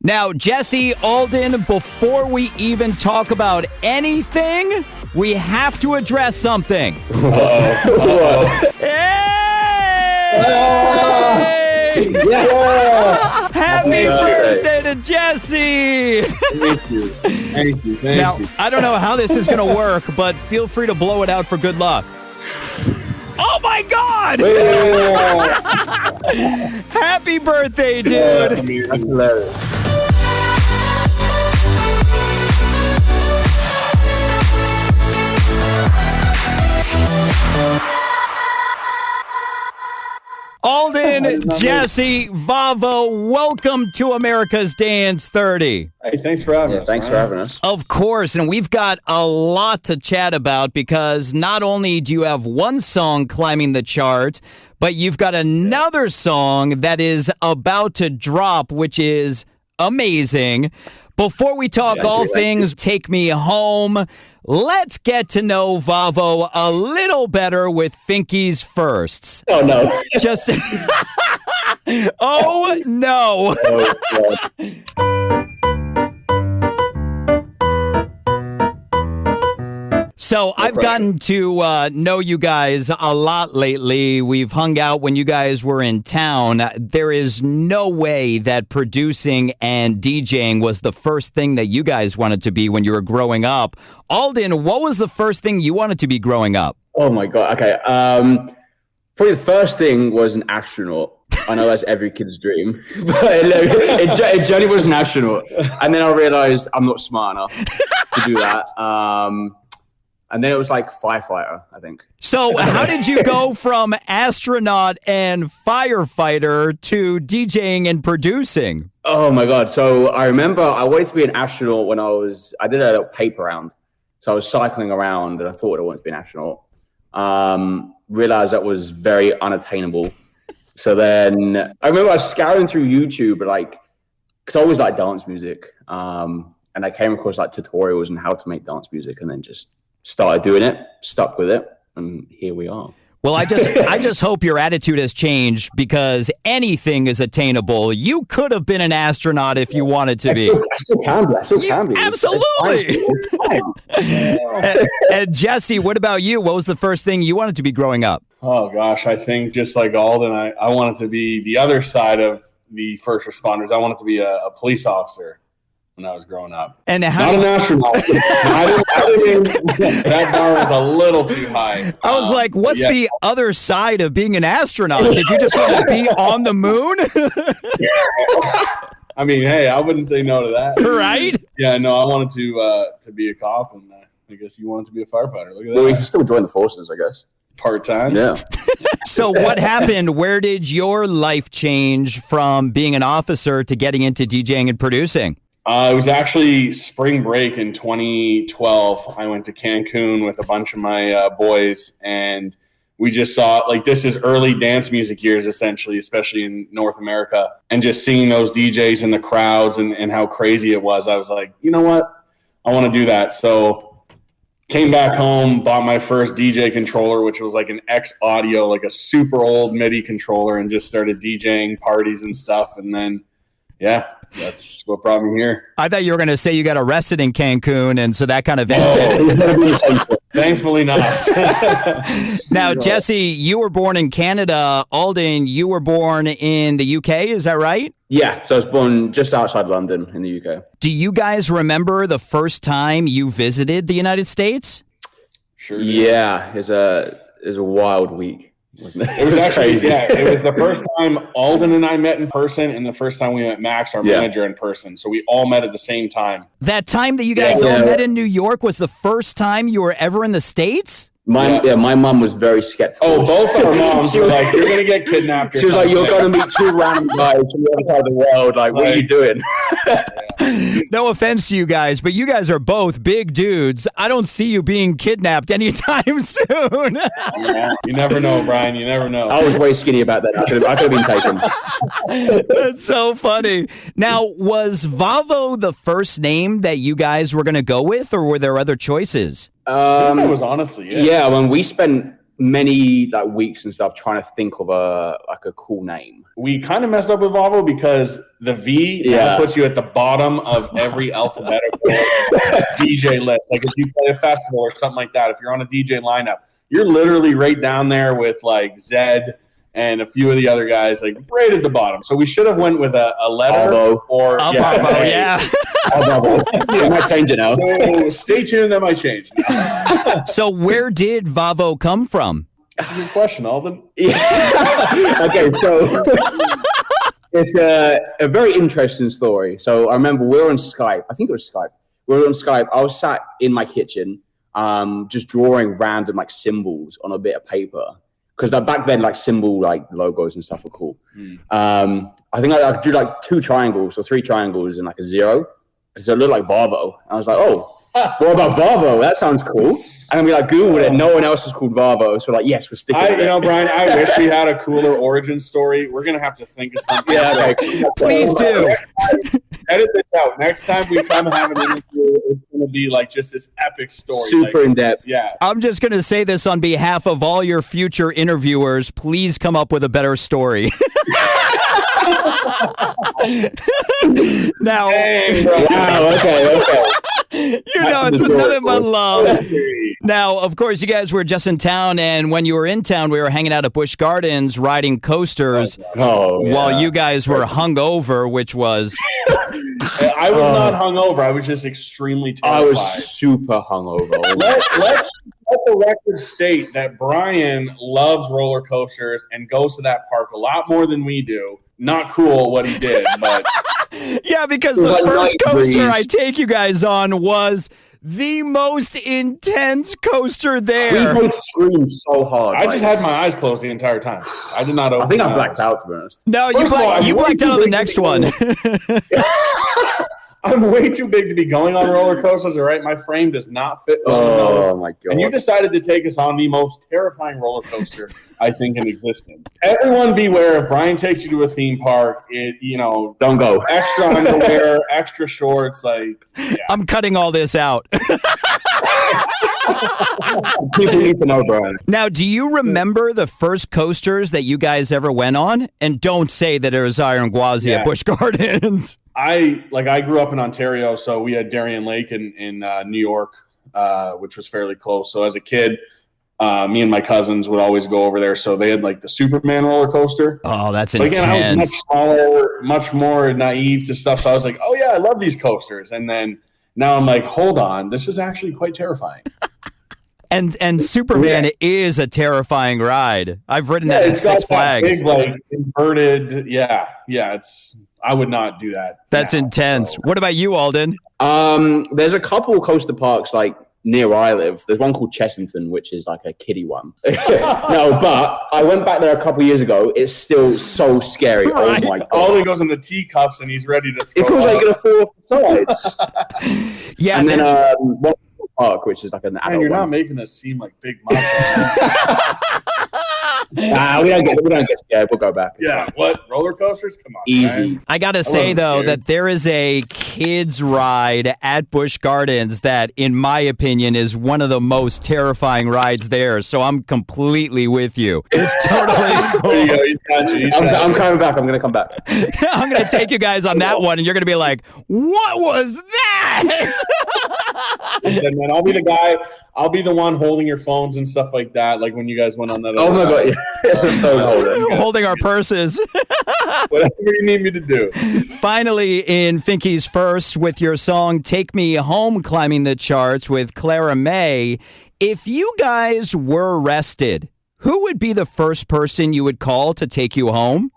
Now, Jesse, Alden, before we even talk about anything, we have to address something. Hey! Yes. Happy birthday to Jesse! Thank you. Thank you. Now, I don't know how this is going to work, but feel free to blow it out for good luck. Oh, my God! Happy birthday, dude! That's hilarious. Alden, Jesse, VAVO, welcome to America's Dance 30. Hey, thanks for having us. Thanks for having us. Of course, and we've got a lot to chat about because not only do you have one song climbing the chart, but you've got another song that is about to drop, which is amazing. Before we talk all things Take Me Home, let's get to know VAVO a little better with Finky's firsts. Oh, no. Just, oh, no. Oh, God. So I've gotten to know you guys a lot lately. We've hung out when you guys were in town. There is no way that producing and DJing was the first thing that you guys wanted to be when you were growing up. Alden, what was the first thing you wanted to be growing up? Oh, my God. Okay. Probably the first thing was an astronaut. I know that's every kid's dream, but it generally was an astronaut. And then I realized I'm not smart enough to do that. And then it was like firefighter, I think. So how did you go from astronaut and firefighter to DJing and producing? Oh, my God. So I remember I wanted to be an astronaut when I did a little paper round. So I was cycling around and I thought I wanted to be an astronaut. Realized that was very unattainable. So then I remember I was scouring through YouTube, because I always liked dance music. And I came across tutorials on how to make dance music and then just started doing it, stuck with it, and here we are. Well, I just hope your attitude has changed because anything is attainable. You could have been an astronaut if you wanted to be. I still can be. Absolutely. And Jesse, what about you? What was the first thing you wanted to be growing up? Oh, gosh. I think just like Alden, I wanted to be the other side of the first responders. I wanted to be a police officer when I was growing up. And how not an astronaut. That bar was a little too high. I was like, what's the other side of being an astronaut? Did you just want to be on the moon? I mean, hey, I wouldn't say no to that. Right? Yeah, no, I wanted to be a cop, and I guess you wanted to be a firefighter. Look at that. Well, we can still join the forces, I guess. Part-time? Yeah. So what happened? Where did your life change from being an officer to getting into DJing and producing? It was actually spring break in 2012. I went to Cancun with a bunch of my boys, and we just saw, this is early dance music years, essentially, especially in North America. And just seeing those DJs in the crowds and how crazy it was, I was like, you know what? I want to do that. So came back home, bought my first DJ controller, which was like an X Audio, like a super old MIDI controller, and just started DJing parties and stuff. And then, yeah, that's what brought me here. I thought you were going to say you got arrested in Cancun, and so that kind of ended. Thankfully not. Now, Jesse, you were born in Canada. Alden, you were born in the UK. Is that right? Yeah, so I was born just outside London in the UK. Do you guys remember the first time you visited the United States? Sure do. Yeah, it was a wild week. Wasn't it? It was actually crazy. Yeah, it was the first time Alden and I met in person, and the first time we met Max, our manager, in person. So we all met at the same time. That time that you guys all met in New York was the first time you were ever in the States? My mom was very skeptical. Oh, both our moms were like, "You're gonna get kidnapped." She was like, "You're gonna meet two random guys from the other side of the world. Like, what are you doing?" No offense to you guys, but you guys are both big dudes. I don't see you being kidnapped anytime soon. Yeah, you never know, Brian. You never know. I was way skinny about that. I could have been taken. That's so funny. Now, was VAVO the first name that you guys were going to go with, or were there other choices? It was honestly, yeah. When we spent many like weeks and stuff trying to think of a cool name. We kind of messed up with VAVO because the V now puts you at the bottom of every alphabetical DJ list. Like if you play a festival or something like that, if you're on a DJ lineup, you're literally right down there with like Zed and a few of the other guys, like right at the bottom. So we should have went with a letter or VAVO, yeah. I might change it now. So stay tuned, that might change. So where did VAVO come from? That's a good question, Alden. Yeah. Okay, so it's a very interesting story. So I remember we were on Skype. I think it was Skype. We were on Skype. I was sat in my kitchen, just drawing random like symbols on a bit of paper. Because back then, like symbol like logos and stuff were cool. I think I drew like 2 triangles or 3 triangles and like a 0. So it looked like VAVO. I was like, oh, what about VAVO? That sounds cool. And then we like Googled it. No one else is called VAVO. So we're like, yes, we're sticking with it. You know, Brian, I wish we had a cooler origin story. We're going to have to think of something. Yeah, okay. Please do. Edit this out. Next time we come have an interview, it's going to be like just this epic story. Super like, in depth. Yeah. I'm just going to say this on behalf of all your future interviewers. Please come up with a better story. Now, wow, okay. You know, it's another one love. Now, of course, you guys were just in town, and when you were in town, we were hanging out at Busch Gardens riding coasters while you guys were hungover, which was... I was not hungover. I was just extremely terrified. I was super hungover. Let's let the record state that Brian loves roller coasters and goes to that park a lot more than we do. Not cool what he did, but... Yeah, because the first coaster I take you guys on was the most intense coaster there. We both screamed so hard. I just had my eyes closed the entire time. I did not open I think my I blacked eyes. out, to be honest. No, you blacked out on the next one. I'm way too big to be going on roller coasters, all right? My frame does not fit on the nose. Oh, my God. And you decided to take us on the most terrifying roller coaster, I think, in existence. Everyone beware, if Brian takes you to a theme park, don't go. Extra underwear, extra shorts, like, yeah. I'm cutting all this out. People need to know, Brian. Now, do you remember the first coasters that you guys ever went on? And don't say that it was Iron Gwazi at Busch Gardens. I grew up in Ontario, so we had Darien Lake in New York, which was fairly close. So as a kid, me and my cousins would always go over there. So they had like the Superman roller coaster. Oh, that's but intense. Again, I was much smaller, much more naive to stuff. So I was like, oh yeah, I love these coasters. And then now I'm like, hold on, this is actually quite terrifying. And Superman is a terrifying ride. I've ridden that at Six Flags. Big, like inverted, it's. I would not do that. That's intense. So. What about you, Alden? There's a couple coaster parks like near where I live. There's one called Chessington, which is like a kiddie one. No, but I went back there a couple years ago. It's still so scary. Right. Oh my God. Alden goes in the teacups and he's ready to throw it feels like you're going to fall off the sides. Yeah. And then one park, which is like an adult you're one. not making us seem like big macho. We don't get scared. We'll go back. Yeah, what? Roller coasters? Come on. Easy. Man. I got to say, though, that there is a kids ride at Busch Gardens that, in my opinion, is one of the most terrifying rides there. So I'm completely with you. It's totally cool. There you go. He's got you. I'm coming back. I'm going to come back. I'm going to take you guys on that one, and you're going to be like, what was that? And then I'll be the guy. I'll be the one holding your phones and stuff like that, like when you guys went on that. Oh my God! Yeah. Holding our purses. Whatever you need me to do. Finally, in Finky's first, with your song "Take Me Home" climbing the charts with Clara May. If you guys were arrested, who would be the first person you would call to take you home?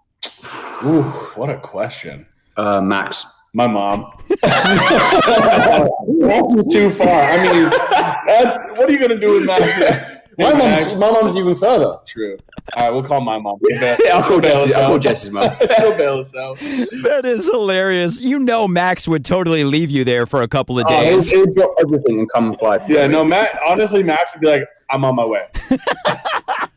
Ooh, what a question. Max. My mom. Max is too far. I mean, what are you going to do with Max? My mom's even further. True. All right, we'll call my mom. I'll call Jesse's mom. She'll bail us out. That is hilarious. You know Max would totally leave you there for a couple of days. He'll drop everything and come and fly. Yeah, no, honestly, Max would be like, I'm on my way.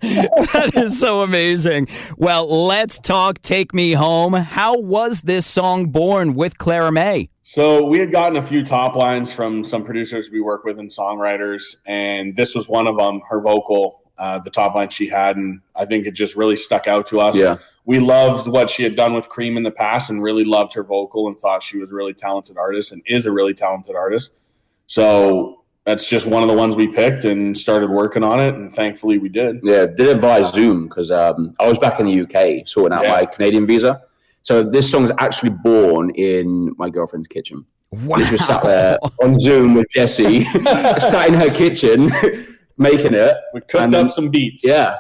That is so amazing. Well, let's talk Take Me Home. How was this song born with Clara May? So we had gotten a few top lines from some producers we work with and songwriters, and this was one of them, her vocal. the top line she had, and I think it just really stuck out to us. Yeah. We loved what she had done with Cream in the past and really loved her vocal and thought she was a really talented artist and is a really talented artist. So that's just one of the ones we picked and started working on it, and thankfully we did. Yeah, did it via Zoom because I was back in the UK sorting out my Canadian visa. So this song's actually born in my girlfriend's kitchen. Wow. We just sat there on Zoom with Jessie, sat in her kitchen, making it. We cooked up some beats. Yeah.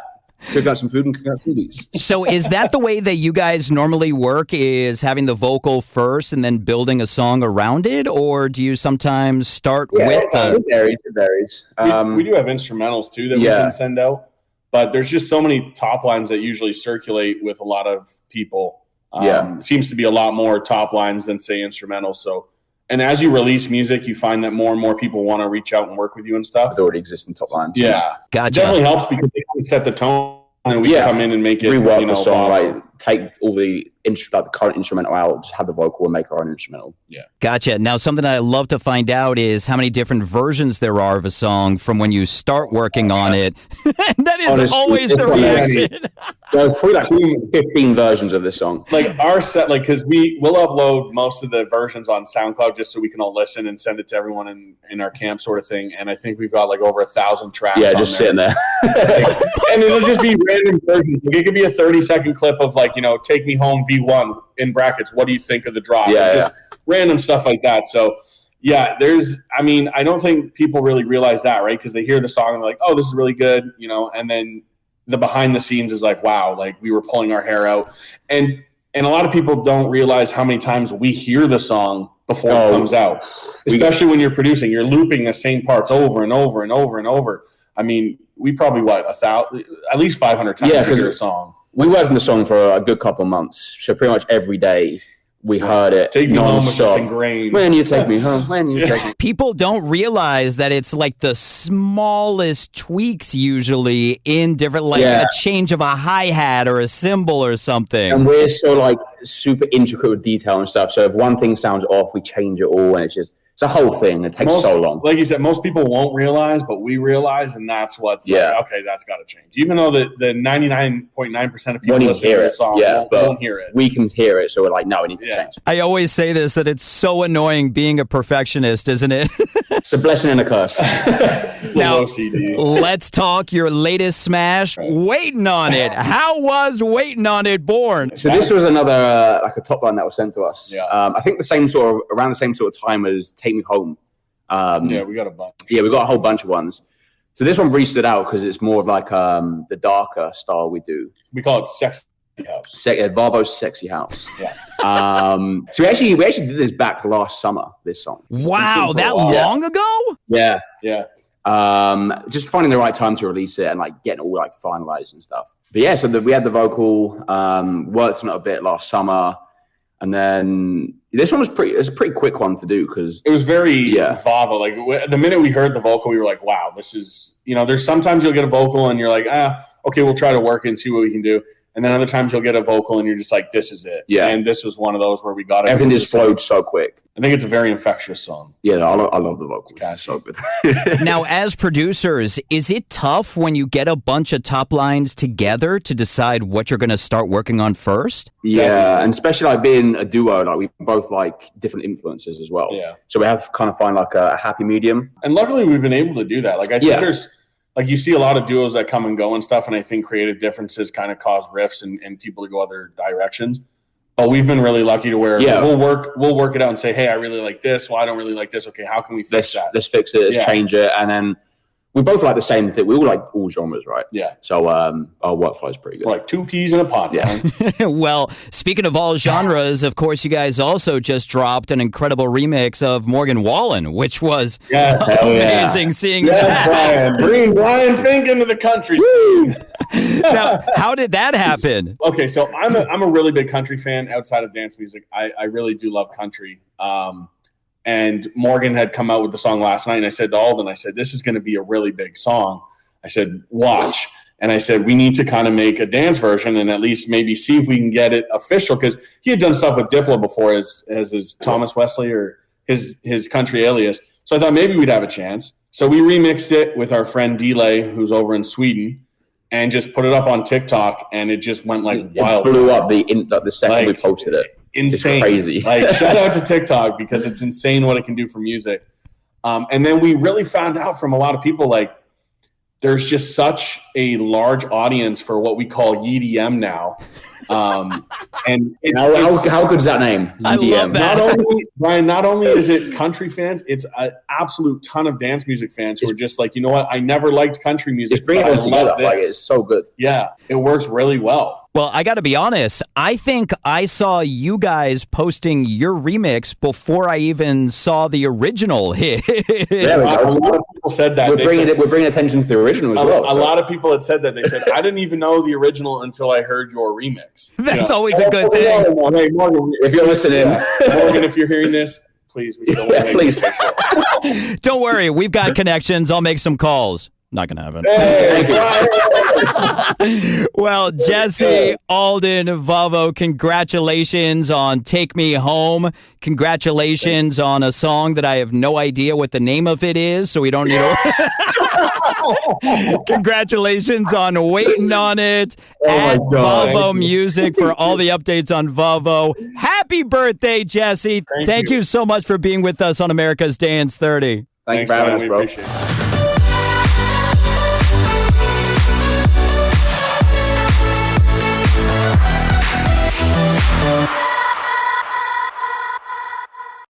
Cooked up some food and cooked up some beats. So is that the way that you guys normally work, is having the vocal first and then building a song around it? Or do you sometimes start with the... It varies. We do have instrumentals too that we can send out. But there's just so many top lines that usually circulate with a lot of people. Seems to be a lot more top lines than, say, instrumentals. So... And as you release music, you find that more and more people want to reach out and work with you and stuff. With already existing top lines. Yeah. Gotcha. It definitely helps because they can set the tone and we come in and make it, rework the song, like take all the the current instrumental out, just have the vocal and make our own instrumental. Yeah. Gotcha. Now, something that I love to find out is how many different versions there are of a song from when you start working on it. And that is honestly, always the reaction. There's probably like 15 versions of this song. Like our set, like, because we'll upload most of the versions on SoundCloud just so we can all listen and send it to everyone in our camp sort of thing. And I think we've got like over 1,000 tracks. Yeah, just sitting there. And it'll just be random versions. Like, it could be a 30-second clip of like, Take Me Home V1 in brackets. What do you think of the drop? Just random stuff like that. So yeah, I don't think people really realize that, right? Because they hear the song and they're like, oh, this is really good, and then the behind the scenes is like, wow, like we were pulling our hair out. And a lot of people don't realize how many times we hear the song before it comes out, especially when you're producing. You're looping the same parts over and over and over and over. I mean, we probably, at least 500 times hear a song. We worked on the song for a good couple of months. So pretty much every day we heard it. Take me home was just ingrained. When you take me home, when you take me. People don't realize that it's like the smallest tweaks usually in different, like a change of a hi-hat or a cymbal or something. And we're so like super intricate with detail and stuff. So if one thing sounds off, we change it all, and it's a whole thing. It takes so long. Like you said, most people won't realize, but we realize, and that's what's like, okay, that's got to change. Even though the 99.9% of people listening to the song won't hear it. We can hear it, so we're like, no, we need to change. I always say this, that it's so annoying being a perfectionist, isn't it? It's a blessing and a curse. Now, let's talk your latest smash, Waitin' On It. How was Waitin' On It born? So this was another, like a top line that was sent to us. I think around the same sort of time as Take Me Home. We got a bunch. Yeah, we got a whole bunch of ones. So this one really stood out because it's more of like the darker style we do. We call it Sexy House. VAVO's Sexy House. Yeah. So we actually did this back last summer, this song. Wow, that long ago? Yeah. Yeah. Just finding the right time to release it and like getting it all like finalized and stuff. But yeah, so we had the vocal, worked on it a bit last summer. And then this one was a pretty quick one to do because it was very VAVO. Like the minute we heard the vocal, we were like, wow, this is, there's sometimes you'll get a vocal and you're like, okay, we'll try to work it and see what we can do. And then other times you'll get a vocal and you're just like, this is it. Yeah. And this was one of those where we got it. Everything just flowed so quick. I think it's a very infectious song. Yeah, I love the vocals. It's so good. Now, as producers, is it tough when you get a bunch of top lines together to decide what you're going to start working on first? Yeah, definitely. And especially like being a duo, like we both like different influences as well. Yeah. So we have to kind of find like a happy medium. And luckily we've been able to do that. Like I think there's, like you see a lot of duos that come and go and stuff, and I think creative differences kind of cause rifts and people to go other directions. But we've been really lucky to where we'll work it out and say, hey, I really like this. Well, I don't really like this. Okay, how can we fix that? Let's fix it. Let's change it. And then we both like the same thing. We all like all genres, right? Yeah. So our workflow is pretty good. We're like two peas in a pod. Yeah. Well, speaking of all genres, of course, you guys also just dropped an incredible remix of Morgan Wallen, which was amazing seeing that. Brian. Bring Brian Fink into the country scene. Now, how did that happen? Okay, so I'm a really big country fan outside of dance music. I really do love country. And Morgan had come out with the song last night, and I said to Alden, this is going to be a really big song. I said, watch. And I said, we need to kind of make a dance version and at least maybe see if we can get it official, because he had done stuff with Diplo before as his Thomas Wesley or his country alias. So I thought maybe we'd have a chance. So we remixed it with our friend Delay, who's over in Sweden. and just put it up on TikTok, and it just went like wild. It blew up the second we posted it. Insane. It's crazy. Like, shout out to TikTok, because it's insane what it can do for music. And then we really found out from a lot of people, like, there's just such a large audience for what we call EDM now. And how good is that name? I love that. Not only is it country fans, it's an absolute ton of dance music fans who are just like, you know what? I never liked country music. It's bringing it together. Like, it's so good. Yeah, it works really well. Well, I got to be honest. I think I saw you guys posting your remix before I even saw the original hit. There we go. A lot of people said that. We're bringing attention to the original as well. A lot of people had said that. They said, I didn't even know the original until I heard your remix. That's always a good thing. Hey, Morgan, if you're listening. Morgan, if you're hearing this, please, we still want to please. Don't worry. We've got connections. I'll make some calls. Not going to happen. Hey, Well, Jesse, Alden, VAVO, congratulations on Take Me Home. Congratulations on a song that I have no idea what the name of it is, so we don't need to... Congratulations on Waitin On It at VAVO Music for all the updates on VAVO. Happy birthday, Jesse. Thank you so much for being with us on America's Dance 30. Thanks for having us, bro. Appreciate it.